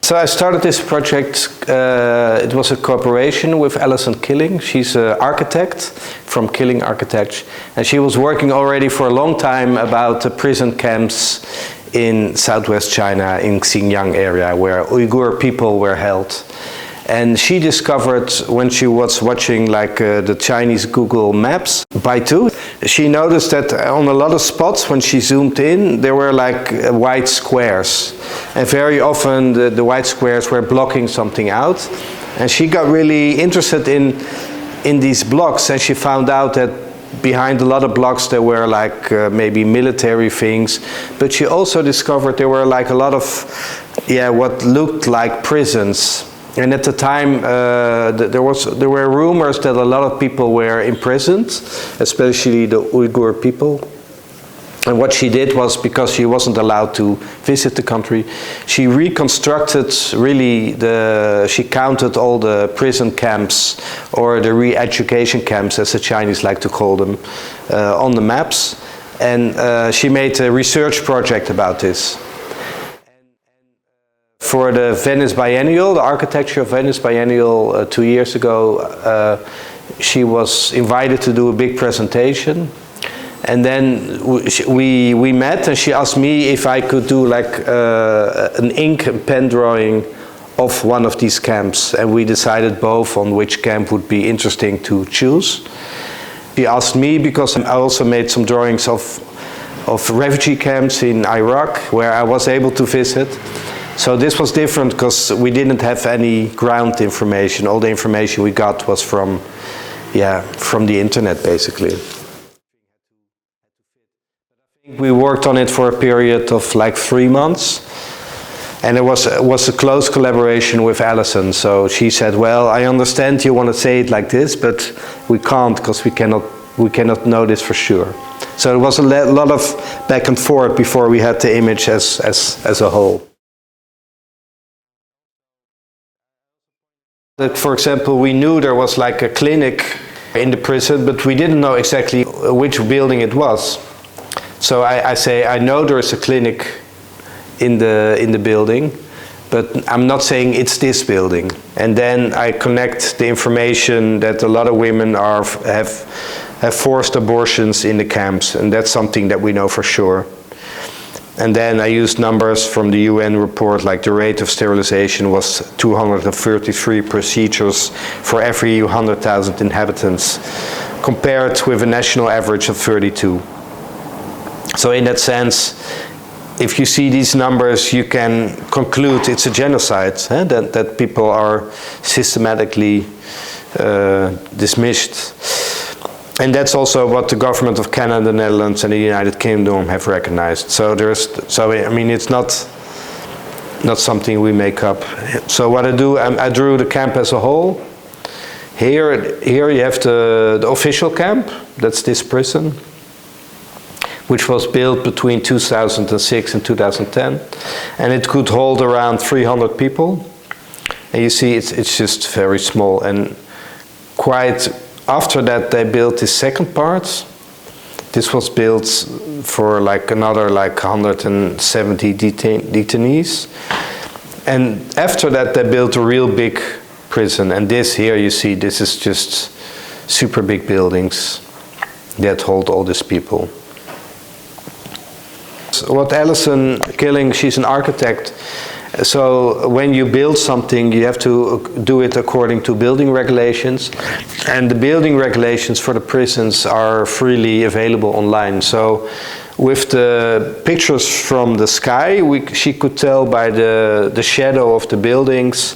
So I started this project, it was a cooperation with Alison Killing. She's an architect from Killing Architects, and she was working already for a long time about the prison camps in southwest China, in Xinjiang area, where Uyghur people were held. And she discovered, when she was watching the Chinese Google Maps by two, she noticed that on a lot of spots when she zoomed in, there were white squares. And very often the white squares were blocking something out. And she got really interested in these blocks, and she found out that behind a lot of blocks there were maybe military things. But she also discovered there were a lot of what looked like prisons. And at the time, there were rumors that a lot of people were imprisoned, especially the Uyghur people. And what she did was, because she wasn't allowed to visit the country, she reconstructed she counted all the prison camps, or the re-education camps, as the Chinese like to call them, on the maps. And she made a research project about this. For the Venice Biennial, the Architecture of Venice Biennial 2 years ago, she was invited to do a big presentation. And then we met, and she asked me if I could do an ink and pen drawing of one of these camps. And we decided both on which camp would be interesting to choose. She asked me because I also made some drawings of refugee camps in Iraq, where I was able to visit. So this was different because we didn't have any ground information. All the information we got was from the internet, basically. We worked on it for a period of 3 months, and it was a close collaboration with Alison. So she said, "Well, I understand you want to say it like this, but we can't because we cannot know this for sure." So it was a lot of back and forth before we had the image as a whole. That, for example, we knew there was a clinic in the prison, but we didn't know exactly which building it was. So I say, I know there is a clinic in the building, but I'm not saying it's this building. And then I connect the information that a lot of women have forced abortions in the camps, and that's something that we know for sure. And then I used numbers from the UN report, the rate of sterilization was 233 procedures for every 100,000 inhabitants, compared with a national average of 32. So in that sense, if you see these numbers, you can conclude it's a genocide, that people are systematically dismissed. And that's also what the government of Canada, the Netherlands, and the United Kingdom have recognized. So it's not something we make up. So what I do, I drew the camp as a whole. Here you have the official camp. That's this prison, which was built between 2006 and 2010, and it could hold around 300 people. And you see, it's just very small, and quite. After that, they built the second part. This was built for another 170 detainees. And after that, they built a real big prison. And this here, you see, this is just super big buildings that hold all these people. What Alison Killing, she's an architect. So when you build something, you have to do it according to building regulations, and the building regulations for the prisons are freely available online. So with the pictures from the sky, she could tell by the shadow of the buildings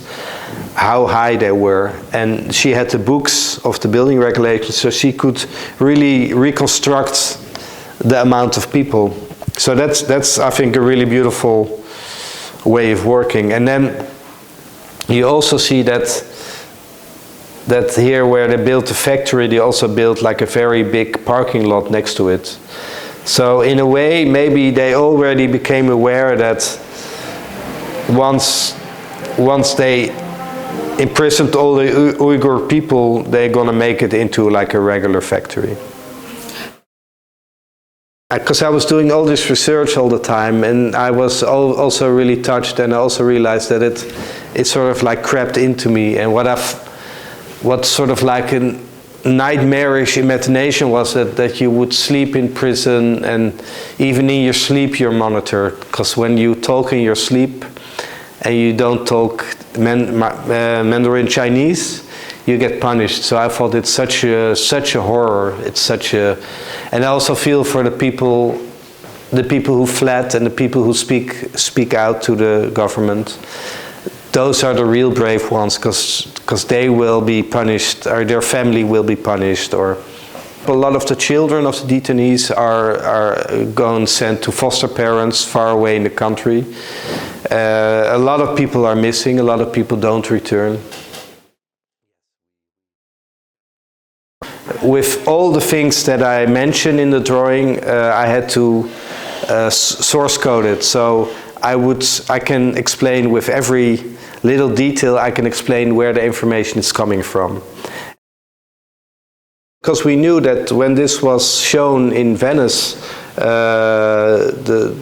how high they were, and she had the books of the building regulations, so she could really reconstruct the amount of people. So that's I think a really beautiful way of working. And then you also see that here where they built the factory, they also built a very big parking lot next to it. So in a way, maybe they already became aware that once they imprisoned all the Uyghur people, they're gonna make it into a regular factory. Because I was doing all this research all the time, and I was also really touched, and I also realized that it sort of like crept into me, and what sort of like a nightmarish imagination was that you would sleep in prison, and even in your sleep you're monitored, because when you talk in your sleep and you don't talk Mandarin Chinese, you get punished. So I thought it's such a horror. It's such a, and I also feel for the people who fled and the people who speak out to the government. Those are the real brave ones, because they will be punished, or their family will be punished, or a lot of the children of the detainees are going sent to foster parents far away in the country. A lot of people are missing. A lot of people don't return. With all the things that I mentioned in the drawing, I had to source code it. So I can explain with every little detail, I can explain where the information is coming from. Because we knew that when this was shown in Venice, the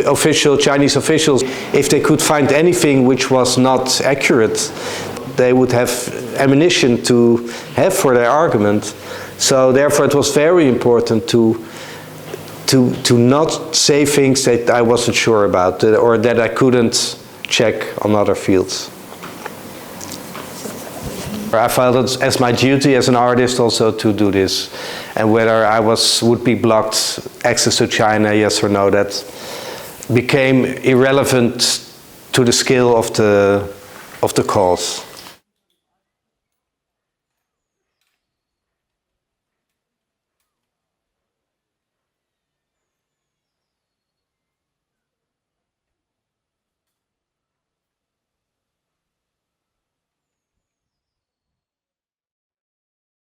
official Chinese officials, if they could find anything which was not accurate, they would have ammunition to have for their argument. So therefore it was very important to not say things that I wasn't sure about, or that I couldn't check on other fields. I felt it as my duty as an artist also to do this, and whether I would be blocked access to China, yes or no, that became irrelevant to the scale of the cause.